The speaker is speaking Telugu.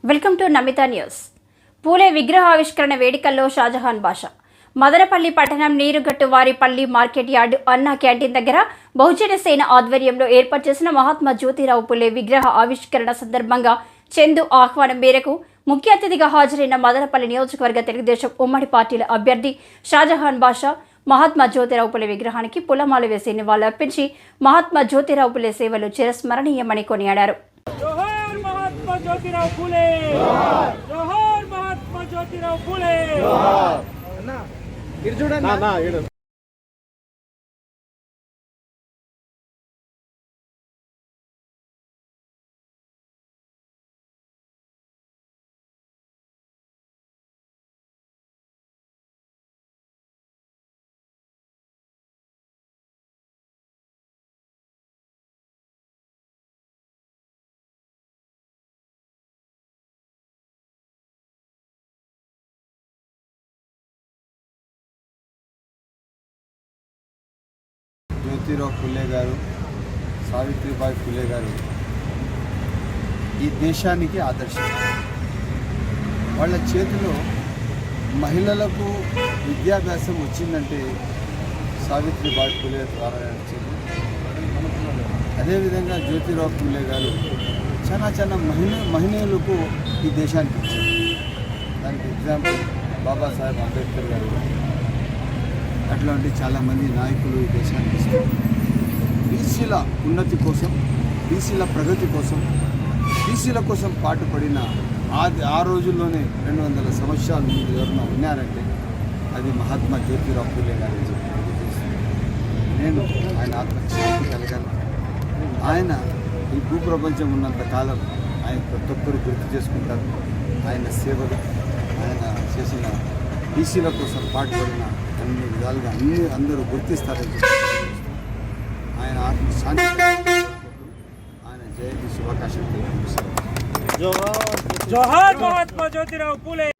Welcome to Namitha news. Phule విగ్రహావిష్కరణ వేడుకల్లో షాజహాన్ బాషా. మదనపల్లి పట్టణం Neerugattu Varipalli market yard Anna canteen దగ్గర బహుజన సేన ఆధ్వర్యంలో ఏర్పాటు చేసిన మహాత్మా జ్యోతిరావు పూలే విగ్రహ ఆవిష్కరణ సందర్భంగా చందు ఆహ్వానం మేరకు ముఖ్య అతిథిగా హాజరైన మదనపల్లి నియోజకవర్గ తెలుగుదేశం ఉమ్మడి పార్టీల అభ్యర్థి షాజహాన్ బాషా మహాత్మా జ్యోతిరావు పూలే విగ్రహానికి పూలమాల వేసి నివాళులర్పించి మహాత్మా జ్యోతిరావు పూలే సేవలు చిరస్మరణీయమని కొనియాడారు. जोहार महात्मा ज्योतिराव फुले, जोहार महात्मा ज्योतिराव फुले. జ్యోతిరావు ఫులే గారు, సావిత్రిబాయి ఫులే గారు ఈ దేశానికి ఆదర్శం. వాళ్ళ చేతిలో మహిళలకు విద్యాభ్యాసం వచ్చిందంటే సావిత్రిబాయి ఫులే ద్వారా వచ్చింది. అదేవిధంగా జ్యోతిరావు ఫులే గారు చాలా మహిళలకు ఈ దేశానికి ఇచ్చారు. దానికి ఎగ్జాంపుల్ బాబాసాహెబ్ అంబేద్కర్ గారు. అట్లాంటి చాలామంది నాయకులు ఈ దేశానికి ఇస్తారు. బీసీల ఉన్నతి కోసం, బీసీల ప్రగతి కోసం, బీసీల కోసం పాటుపడిన ఆ రోజుల్లోనే 200 సంవత్సరాల ముందు ఎవరన్నా ఉన్నారంటే అది మహాత్మా జ్యోతిరావు ఫులే గారు అని చెప్పి నేను ఆయన ఆత్మశాంతి కలగాలి. ఆయన ఈ భూప్రపంచం ఉన్నంత కాలం ఆయన ప్రతి ఒక్కరు గుర్తు చేసుకుంటారు. ఆయన సేవలు, ఆయన చేసిన బీసీల కోసం పాటుపడిన అన్ని విధాలుగా అందరూ గుర్తిస్తారని ఆయన ఆత్మశాంతి ఆయన జయంతి శుభాకాంక్షలు తెలియజేస్తారు. जोहार महात्मा ज्योतिराव फुले.